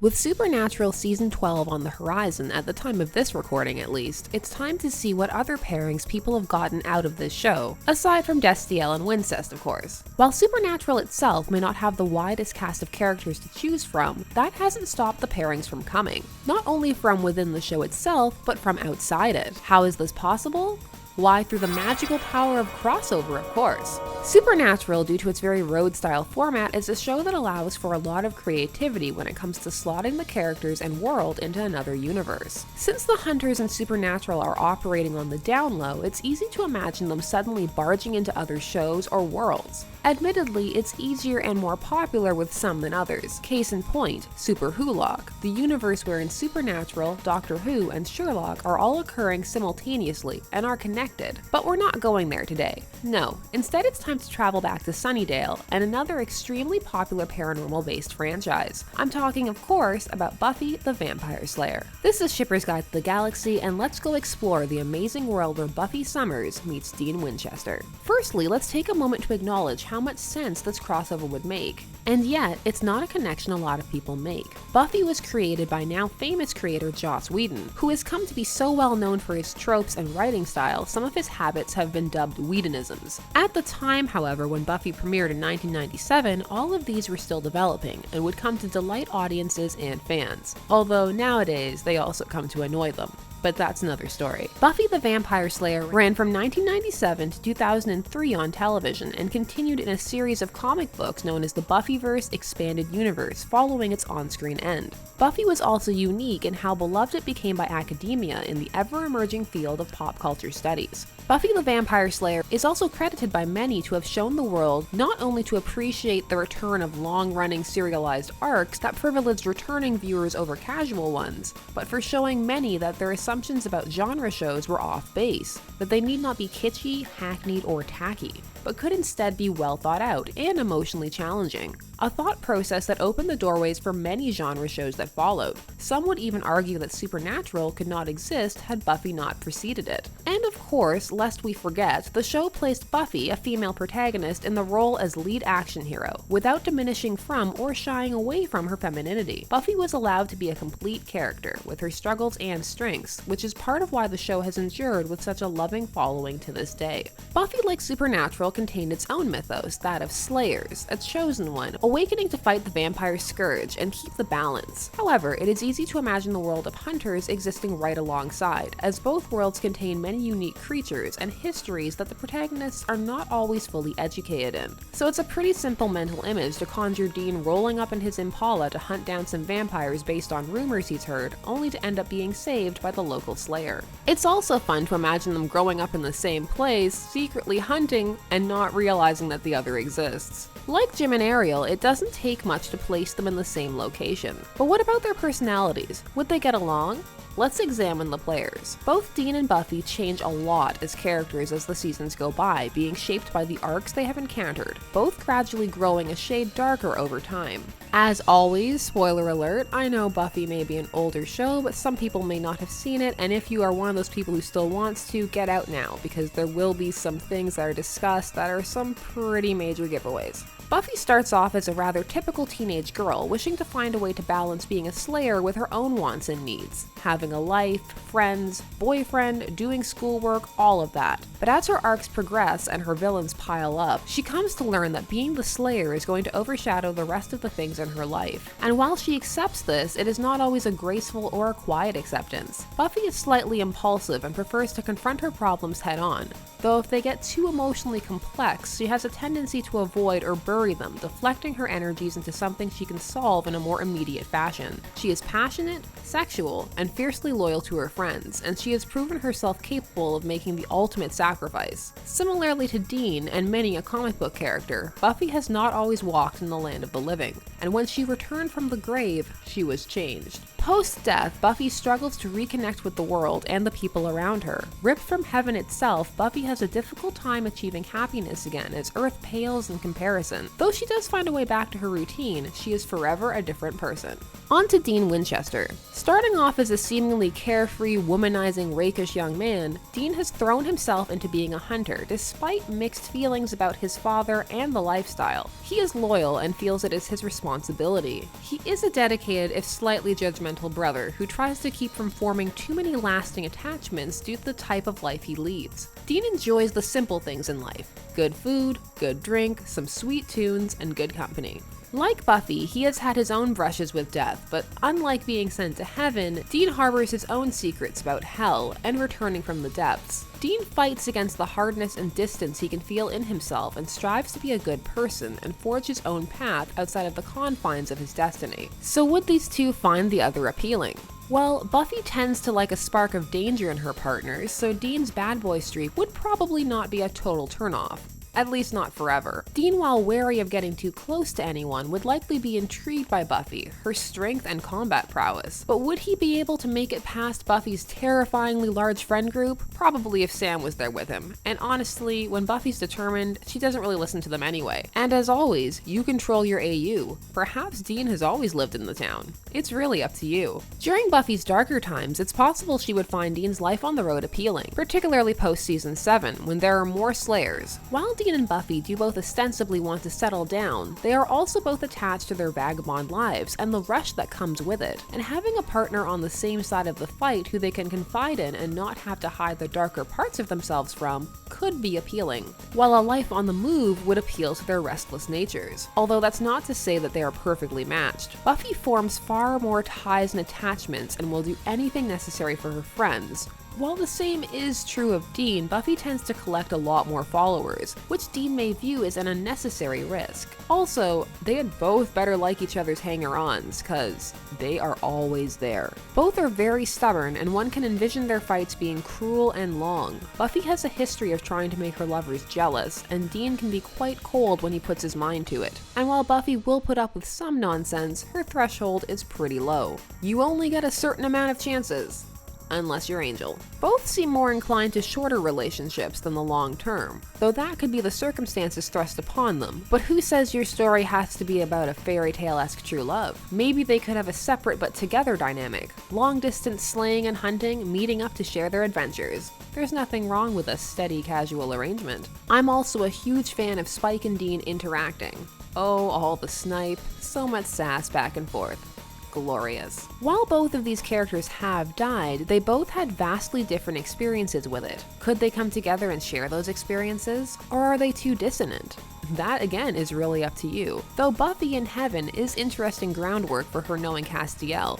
With Supernatural Season 12 on the horizon, at the time of this recording at least, it's time to see what other pairings people have gotten out of this show, aside from Destiel and Winchester, of course. While Supernatural itself may not have the widest cast of characters to choose from, that hasn't stopped the pairings from coming. Not only from within the show itself, but from outside it. How is this possible? Why, through the magical power of crossover, of course. Supernatural, due to its very road-style format, is a show that allows for a lot of creativity when it comes to slotting the characters and world into another universe. Since the Hunters in Supernatural are operating on the down low, it's easy to imagine them suddenly barging into other shows or worlds. Admittedly, it's easier and more popular with some than others. Case in point, Super Wholock, the universe wherein Supernatural, Doctor Who, and Sherlock are all occurring simultaneously and are connected. But we're not going there today. No, instead it's time to travel back to Sunnydale and another extremely popular paranormal-based franchise. I'm talking, of course, about Buffy the Vampire Slayer. This is Shipper's Guide to the Galaxy, and let's go explore the amazing world where Buffy Summers meets Dean Winchester. Firstly, let's take a moment to acknowledge how much sense this crossover would make. And yet, it's not a connection a lot of people make. Buffy was created by now famous creator Joss Whedon, who has come to be so well known for his tropes and writing style, some of his habits have been dubbed Whedonisms. At the time, however, when Buffy premiered in 1997, all of these were still developing and would come to delight audiences and fans, although nowadays they also come to annoy them. But that's another story. Buffy the Vampire Slayer ran from 1997 to 2003 on television and continued in a series of comic books known as the Buffyverse Expanded Universe following its on-screen end. Buffy was also unique in how beloved it became by academia in the ever-emerging field of pop culture studies. Buffy the Vampire Slayer is also credited by many to have shown the world not only to appreciate the return of long-running serialized arcs that privileged returning viewers over casual ones, but for showing many that their assumptions about genre shows were off base, that they need not be kitschy, hackneyed, or tacky, but could instead be well thought out and emotionally challenging. A thought process that opened the doorways for many genre shows that followed. Some would even argue that Supernatural could not exist had Buffy not preceded it. And of course, lest we forget, the show placed Buffy, a female protagonist, in the role as lead action hero, without diminishing from or shying away from her femininity. Buffy was allowed to be a complete character, with her struggles and strengths, which is part of why the show has endured with such a loving following to this day. Buffy, like Supernatural, contained its own mythos, that of Slayers, a chosen one, awakening to fight the vampire scourge and keep the balance. However, it is easy to imagine the world of Hunters existing right alongside, as both worlds contain many unique creatures and histories that the protagonists are not always fully educated in. So it's a pretty simple mental image to conjure Dean rolling up in his Impala to hunt down some vampires based on rumors he's heard, only to end up being saved by the local Slayer. It's also fun to imagine them growing up in the same place, secretly hunting, and not realizing that the other exists. Like Jim and Ariel, it doesn't take much to place them in the same location. But what about their personalities? Would they get along? Let's examine the players. Both Dean and Buffy change a lot as characters as the seasons go by, being shaped by the arcs they have encountered, both gradually growing a shade darker over time. As always, spoiler alert, I know Buffy may be an older show, but some people may not have seen it, and if you are one of those people who still wants to, get out now, because there will be some things that are discussed that are some pretty major giveaways. Buffy starts off as a rather typical teenage girl, wishing to find a way to balance being a Slayer with her own wants and needs. Having a life, friends, boyfriend, doing schoolwork, all of that. But as her arcs progress and her villains pile up, she comes to learn that being the Slayer is going to overshadow the rest of the things in her life. And while she accepts this, it is not always a graceful or a quiet acceptance. Buffy is slightly impulsive and prefers to confront her problems head on, though if they get too emotionally complex, she has a tendency to avoid or bury them, deflecting her energies into something she can solve in a more immediate fashion. She is passionate, sexual, and fiercely loyal to her friends, and she has proven herself capable of making the ultimate sacrifice. Similarly to Dean and many a comic book character, Buffy has not always walked in the land of the living, and when she returned from the grave, she was changed. Post-death, Buffy struggles to reconnect with the world and the people around her. Ripped from heaven itself, Buffy has a difficult time achieving happiness again as Earth pales in comparison. Though she does find a way back to her routine, she is forever a different person. On to Dean Winchester. Starting off as a seemingly carefree, womanizing, rakish young man, Dean has thrown himself into being a hunter despite mixed feelings about his father and the lifestyle. He is loyal and feels it is his responsibility. He is a dedicated, if slightly judgmental brother who tries to keep from forming too many lasting attachments due to the type of life he leads. Dean enjoys the simple things in life: good food, good drink, some sweet tunes, and good company. Like Buffy, he has had his own brushes with death, but unlike being sent to heaven, Dean harbors his own secrets about hell and returning from the depths. Dean fights against the hardness and distance he can feel in himself and strives to be a good person and forge his own path outside of the confines of his destiny. So would these two find the other appealing? Well, Buffy tends to like a spark of danger in her partners, so Dean's bad boy streak would probably not be a total turnoff. At least not forever. Dean, while wary of getting too close to anyone, would likely be intrigued by Buffy, her strength and combat prowess. But would he be able to make it past Buffy's terrifyingly large friend group? Probably if Sam was there with him. And honestly, when Buffy's determined, she doesn't really listen to them anyway. And as always, you control your AU. Perhaps Dean has always lived in the town. It's really up to you. During Buffy's darker times, it's possible she would find Dean's life on the road appealing, particularly post-season 7, when there are more Slayers. While Dean and Buffy do both ostensibly want to settle down, they are also both attached to their vagabond lives and the rush that comes with it, and having a partner on the same side of the fight who they can confide in and not have to hide the darker parts of themselves from could be appealing, while a life on the move would appeal to their restless natures. Although that's not to say that they are perfectly matched. Buffy forms far more ties and attachments and will do anything necessary for her friends. While the same is true of Dean, Buffy tends to collect a lot more followers, which Dean may view as an unnecessary risk. Also, they had both better like each other's hanger-ons, cause they are always there. Both are very stubborn, and one can envision their fights being cruel and long. Buffy has a history of trying to make her lovers jealous, and Dean can be quite cold when he puts his mind to it. And while Buffy will put up with some nonsense, her threshold is pretty low. You only get a certain amount of chances. Unless you're Angel. Both seem more inclined to shorter relationships than the long term, though that could be the circumstances thrust upon them. But who says your story has to be about a fairy tale-esque true love? Maybe they could have a separate but together dynamic, long distance slaying and hunting, meeting up to share their adventures. There's nothing wrong with a steady, casual arrangement. I'm also a huge fan of Spike and Dean interacting. Oh, all the snipe, so much sass back and forth. Glorious. While both of these characters have died, they both had vastly different experiences with it. Could they come together and share those experiences? Or are they too dissonant? That again is really up to you. Though Buffy in Heaven is interesting groundwork for her knowing Castiel.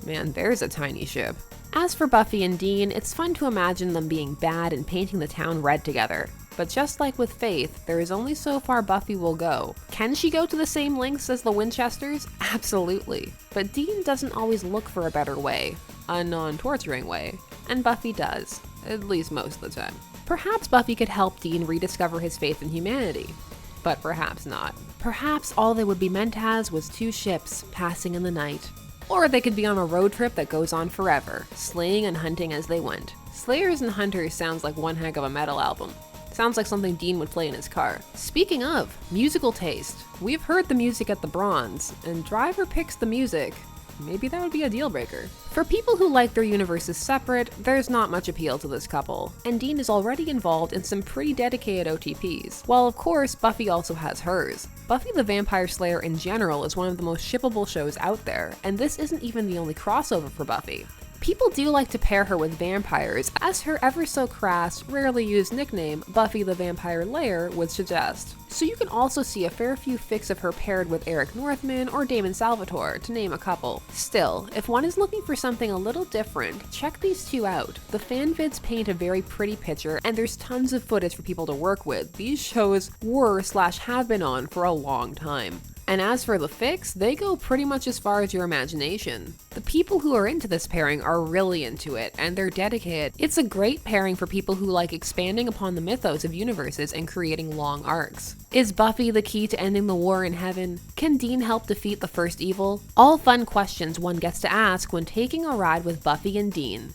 Man, there's a tiny ship. As for Buffy and Dean, it's fun to imagine them being bad and painting the town red together. But just like with Faith, there is only so far Buffy will go. Can she go to the same lengths as the Winchesters? Absolutely. But Dean doesn't always look for a better way, a non-torturing way, and Buffy does, at least most of the time. Perhaps Buffy could help Dean rediscover his faith in humanity, but perhaps not. Perhaps all they would be meant as was two ships passing in the night. Or they could be on a road trip that goes on forever, slaying and hunting as they went. Slayers and Hunters sounds like one heck of a metal album. Sounds like something Dean would play in his car. Speaking of, musical taste. We've heard the music at the Bronze, and Driver picks the music. Maybe that would be a deal breaker. For people who like their universes separate, there's not much appeal to this couple, and Dean is already involved in some pretty dedicated OTPs, while of course Buffy also has hers. Buffy the Vampire Slayer in general is one of the most shippable shows out there, and this isn't even the only crossover for Buffy. People do like to pair her with vampires, as her ever so crass, rarely used nickname, Buffy the Vampire Slayer, would suggest. So you can also see a fair few fics of her paired with Eric Northman or Damon Salvatore, to name a couple. Still, if one is looking for something a little different, check these two out. The fan vids paint a very pretty picture, and there's tons of footage for people to work with. These shows were/have been on for a long time. And as for the fics, they go pretty much as far as your imagination. The people who are into this pairing are really into it, and they're dedicated. It's a great pairing for people who like expanding upon the mythos of universes and creating long arcs. Is Buffy the key to ending the war in Heaven? Can Dean help defeat the first evil? All fun questions one gets to ask when taking a ride with Buffy and Dean.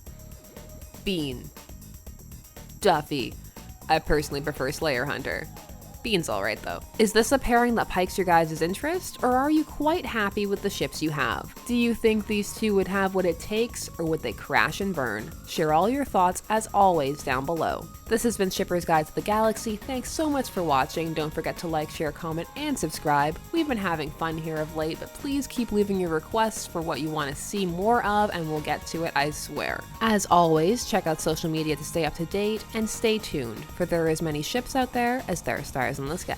Bean. Duffy. I personally prefer Slayer Hunter. Beans alright though. Is this a pairing that pikes your guys' interest, or are you quite happy with the ships you have? Do you think these two would have what it takes, or would they crash and burn? Share all your thoughts as always down below. This has been Shipper's Guide to the Galaxy. Thanks so much for watching. Don't forget to like, share, comment, and subscribe. We've been having fun here of late, but please keep leaving your requests for what you want to see more of, and we'll get to it, I swear. As always, check out social media to stay up to date, and stay tuned, for there are as many ships out there as there are stars in the sky.